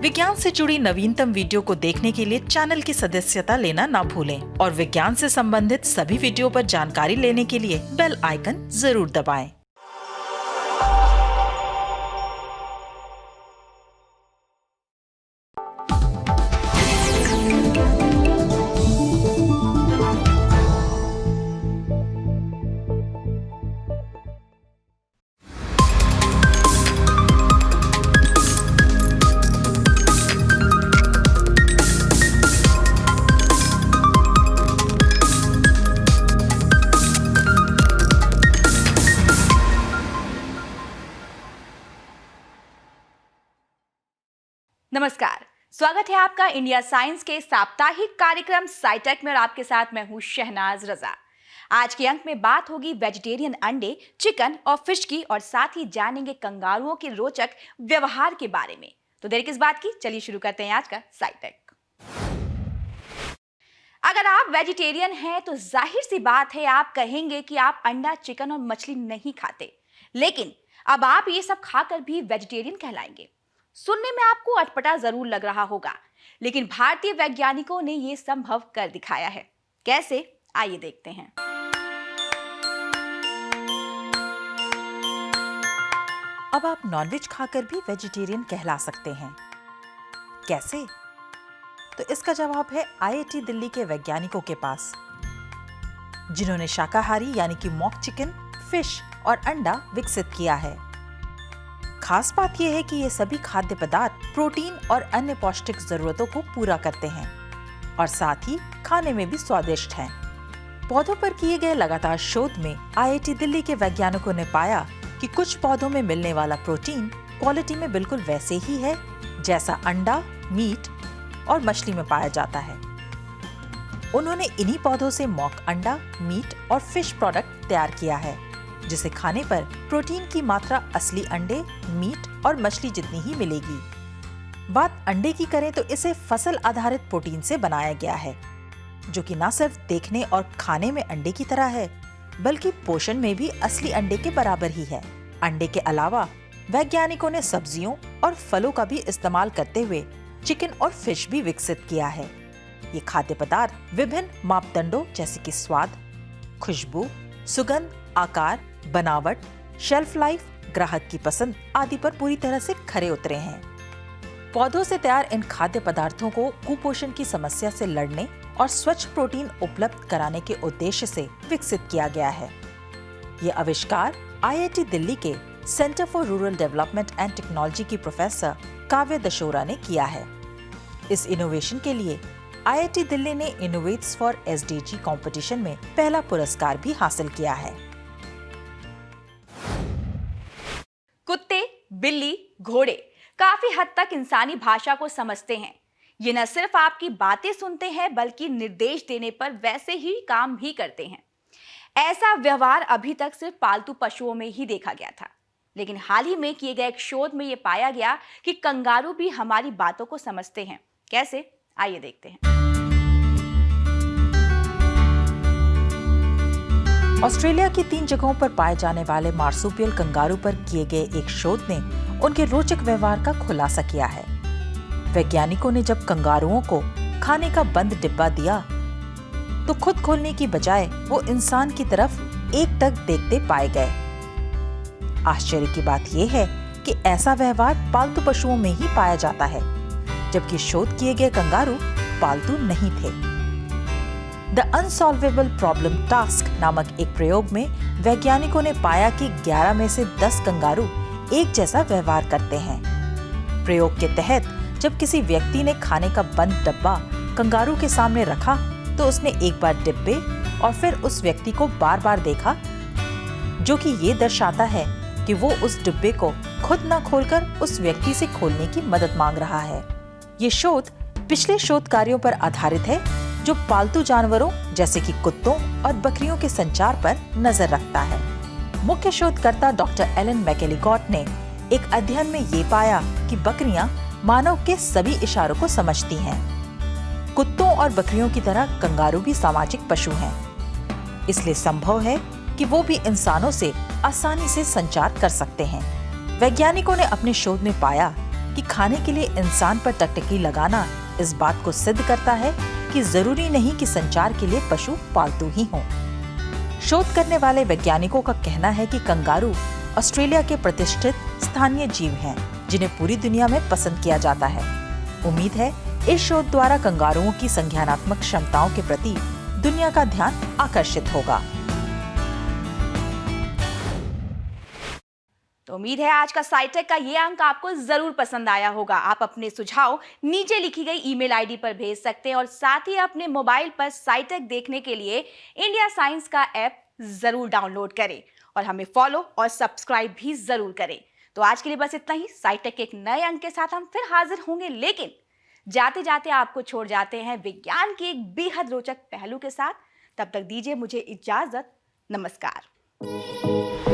विज्ञान से जुड़ी नवीनतम वीडियो को देखने के लिए चैनल की सदस्यता लेना ना भूलें और विज्ञान से संबंधित सभी वीडियो पर जानकारी लेने के लिए बेल आइकन जरूर दबाएं। नमस्कार, स्वागत है आपका इंडिया साइंस के साप्ताहिक कार्यक्रम साइटेक में और आपके साथ मैं हूं शहनाज रजा। आज के अंक में बात होगी वेजिटेरियन अंडे, चिकन और फिश की और साथ ही जानेंगे कंगारुओं के रोचक व्यवहार के बारे में। तो देर किस बात की, चलिए शुरू करते हैं आज का साइटेक। अगर आप वेजिटेरियन हैं तो जाहिर सी बात है आप कहेंगे कि आप अंडा, चिकन और मछली नहीं खाते, लेकिन अब आप ये सब खाकर भी वेजिटेरियन कहलाएंगे। सुनने में आपको अटपटा जरूर लग रहा होगा, लेकिन भारतीय वैज्ञानिकों ने यह संभव कर दिखाया है। कैसे, आइए देखते हैं। अब आप नॉनवेज खाकर भी वेजिटेरियन कहला सकते हैं। कैसे? तो इसका जवाब है आईआईटी दिल्ली के वैज्ञानिकों के पास, जिन्होंने शाकाहारी यानी कि मॉक चिकन, फिश और अंडा विकसित किया है। खास बात यह है कि ये सभी खाद्य पदार्थ प्रोटीन और अन्य पौष्टिक जरूरतों को पूरा करते हैं और साथ ही खाने में भी स्वादिष्ट हैं। पौधों पर किए गए लगातार शोध में आईआईटी दिल्ली के वैज्ञानिकों ने पाया कि कुछ पौधों में मिलने वाला प्रोटीन क्वालिटी में बिल्कुल वैसे ही है जैसा अंडा, मीट और मछली में पाया जाता है। उन्होंने इन्हीं पौधों से मॉक अंडा, मीट और फिश प्रोडक्ट तैयार किया है, जिसे खाने पर प्रोटीन की मात्रा असली अंडे, मीट और मछली जितनी ही मिलेगी। बात अंडे की करें तो इसे फसल आधारित प्रोटीन से बनाया गया है, जो कि न सिर्फ देखने और खाने में अंडे की तरह है, बल्कि पोषण में भी असली अंडे के बराबर ही है। अंडे के अलावा वैज्ञानिकों ने सब्जियों और फलों का भी इस्तेमाल करते हुए चिकन और फिश भी विकसित किया है। ये खाद्य पदार्थ विभिन्न मापदंडों जैसे कि स्वाद, खुशबू, सुगंध, आकार, बनावट, शेल्फ लाइफ, ग्राहक की पसंद आदि पर पूरी तरह से खरे उतरे हैं। पौधों से तैयार इन खाद्य पदार्थों को कुपोषण की समस्या से लड़ने और स्वच्छ प्रोटीन उपलब्ध कराने के उद्देश्य से विकसित किया गया है। ये आविष्कार आईआईटी दिल्ली के centre for rural development and technology की प्रोफेसर काव्य दशोरा ने किया है। इस इनोवेशन के लिए आईआईटी दिल्ली ने इनोवेट्स फॉर एसडीजी कंपटीशन में पहला पुरस्कार भी हासिल किया है। कुत्ते, बिल्ली, घोड़े काफी हद तक इंसानी भाषा को समझते हैं। ये न सिर्फ आपकी बातें सुनते हैं, बल्कि निर्देश देने पर वैसे ही काम भी करते हैं। ऐसा व्यवहार अभी तक सिर्फ पालतू पशुओं में ही देखा गया था, लेकिन हाल ही में किए गए एक शोध में ये पाया गया कि कंगारू भी हमारी बातों को समझते हैं। कैसे, आइए देखते हैं। ऑस्ट्रेलिया की 3 जगहों पर पाए जाने वाले मार्सुपियल कंगारू पर किए गए एक शोध ने उनके रोचक व्यवहार का खुलासा किया है। वैज्ञानिकों ने जब कंगारुओं को खाने का बंद डिब्बा दिया तो खुद खोलने की बजाय वो इंसान की तरफ एकटक देखते पाए गए। आश्चर्य की बात यह है कि ऐसा व्यवहार पालतू पशुओं में ही पाया जाता है, जबकि शोध किए गए कंगारू पालतू नहीं थे। द अनसॉल्वेबल प्रॉब्लम टास्क नामक एक प्रयोग में वैज्ञानिकों ने पाया कि 11 में से 10 कंगारू एक जैसा व्यवहार करते हैं। प्रयोग के तहत जब किसी व्यक्ति ने खाने का बंद डब्बा कंगारू के सामने रखा तो उसने एक बार डिब्बे और फिर उस व्यक्ति को बार बार देखा, जो कि ये दर्शाता है कि वो उस डिब्बे को खुद न खोलकर उस व्यक्ति से खोलने की मदद मांग रहा है। ये शोध पिछले शोध कार्यों पर आधारित है जो पालतू जानवरों जैसे कि कुत्तों और बकरियों के संचार पर नजर रखता है। मुख्य शोधकर्ता डॉक्टर एलन मैकेलिगॉट ने एक अध्ययन में ये पाया कि बकरियां मानव के सभी इशारों को समझती हैं। कुत्तों और बकरियों की तरह कंगारू भी सामाजिक पशु हैं, इसलिए संभव है कि वो भी इंसानों से आसानी से संचार कर सकते हैं। वैज्ञानिकों ने अपने शोध में पाया कि खाने के लिए इंसान पर टकटकी लगाना इस बात को सिद्ध करता है कि जरूरी नहीं कि संचार के लिए पशु पालतू ही हों। शोध करने वाले वैज्ञानिकों का कहना है कि कंगारू ऑस्ट्रेलिया के प्रतिष्ठित स्थानीय जीव हैं, जिन्हें पूरी दुनिया में पसंद किया जाता है। उम्मीद है इस शोध द्वारा कंगारुओं की संज्ञानात्मक क्षमताओं के प्रति दुनिया का ध्यान आकर्षित होगा। तो उम्मीद है आज का SciTech का ये अंक आपको जरूर पसंद आया होगा। आप अपने सुझाव नीचे लिखी गई ईमेल आईडी पर भेज सकते हैं और साथ ही अपने मोबाइल पर SciTech देखने के लिए इंडिया साइंस का ऐप जरूर डाउनलोड करें और हमें फॉलो और सब्सक्राइब भी जरूर करें। तो आज के लिए बस इतना ही। SciTech के एक नए अंक के साथ हम फिर हाजिर होंगे, लेकिन जाते जाते आपको छोड़ जाते हैं विज्ञान के एक बेहद रोचक पहलू के साथ। तब तक दीजिए मुझे इजाजत। नमस्कार।